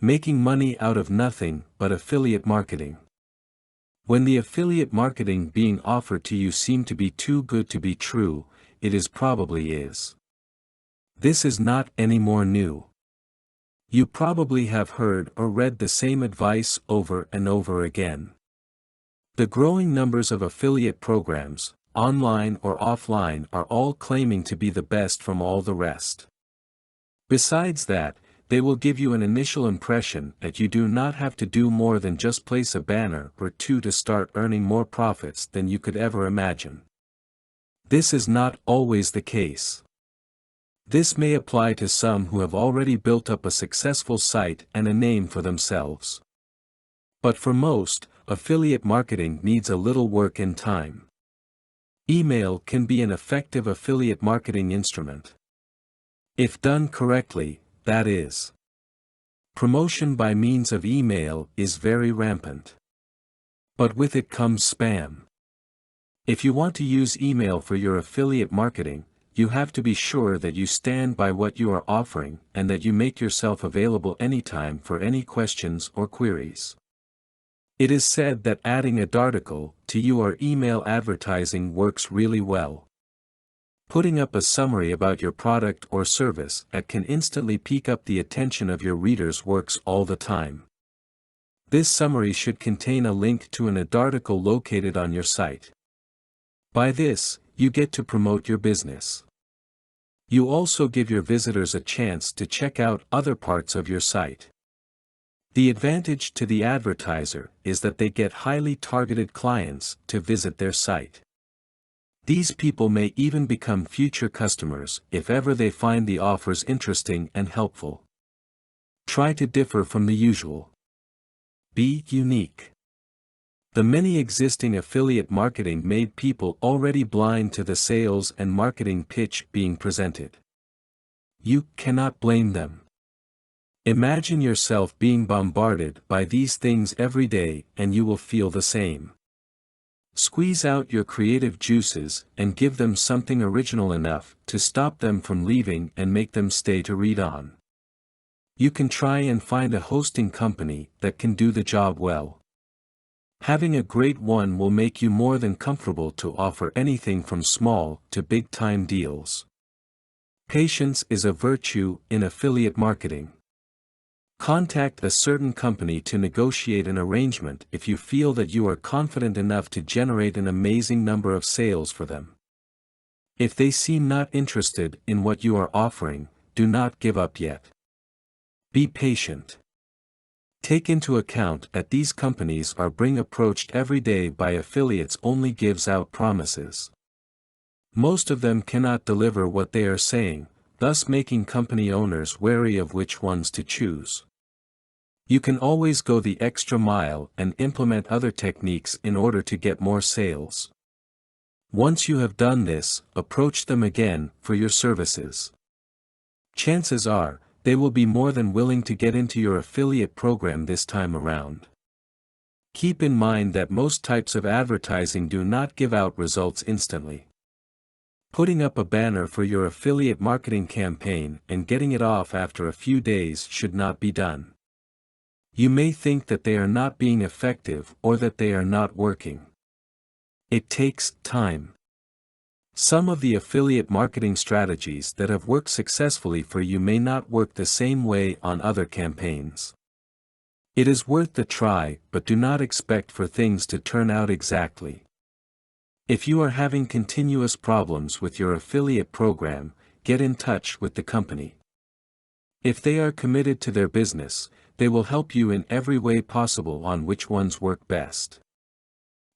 Making money out of nothing but affiliate marketing. When the affiliate marketing being offered to you seem to be too good to be true, it probably is. This is not any more new. You probably have heard or read the same advice over and over again. The growing numbers of affiliate programs, online or offline, are all claiming to be the best from all the rest. Besides that, they will give you an initial impression that you do not have to do more than just place a banner or two to start earning more profits than you could ever imagine. This is not always the case. This may apply to some who have already built up a successful site and a name for themselves. But for most, affiliate marketing needs a little work and time. Email can be an effective affiliate marketing instrument. If done correctly, that is. Promotion by means of email is very rampant. But with it comes spam. If you want to use email for your affiliate marketing, you have to be sure that you stand by what you are offering and that you make yourself available anytime for any questions or queries. It is said that adding adarticle to your email advertising works really well. Putting up a summary about your product or service that can instantly pique up the attention of your readers works all the time. This summary should contain a link to an adarticle located on your site. By this, you get to promote your business. You also give your visitors a chance to check out other parts of your site. The advantage to the advertiser is that they get highly targeted clients to visit their site. These people may even become future customers if ever they find the offers interesting and helpful. Try to differ from the usual. Be unique. The many existing affiliate marketing made people already blind to the sales and marketing pitch being presented. You cannot blame them. Imagine yourself being bombarded by these things every day and you will feel the same. Squeeze out your creative juices and give them something original enough to stop them from leaving and make them stay to read on. You can try and find a hosting company that can do the job well. Having a great one will make you more than comfortable to offer anything from small to big-time deals. Patience is a virtue in affiliate marketing. Contact a certain company to negotiate an arrangement if you feel that you are confident enough to generate an amazing number of sales for them. If they seem not interested in what you are offering, do not give up yet. Be patient. Take into account that these companies are being approached every day by affiliates only gives out promises. Most of them cannot deliver what they are saying, thus making company owners wary of which ones to choose. You can always go the extra mile and implement other techniques in order to get more sales. Once you have done this, approach them again for your services. Chances are, they will be more than willing to get into your affiliate program this time around. Keep in mind that most types of advertising do not give out results instantly. Putting up a banner for your affiliate marketing campaign and getting it off after a few days should not be done. You may think that they are not being effective or that they are not working. It takes time. Some of the affiliate marketing strategies that have worked successfully for you may not work the same way on other campaigns. It is worth the try, but do not expect for things to turn out exactly. If you are having continuous problems with your affiliate program, get in touch with the company. If they are committed to their business, they will help you in every way possible on which ones work best.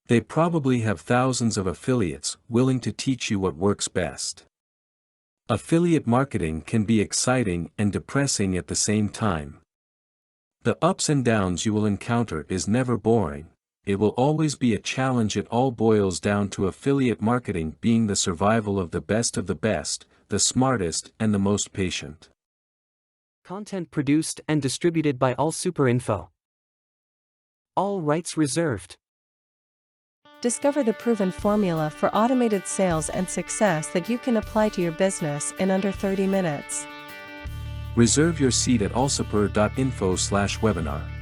They probably have thousands of affiliates willing to teach you what works best. Affiliate marketing can be exciting and depressing at the same time. The ups and downs you will encounter is never boring. It will always be a challenge. It all boils down to affiliate marketing being the survival of the best, the smartest and the most patient. Content produced and distributed by All Super Info. All rights reserved. Discover the proven formula for automated sales and success that you can apply to your business in under 30 minutes. Reserve your seat at allsuper.info/webinar.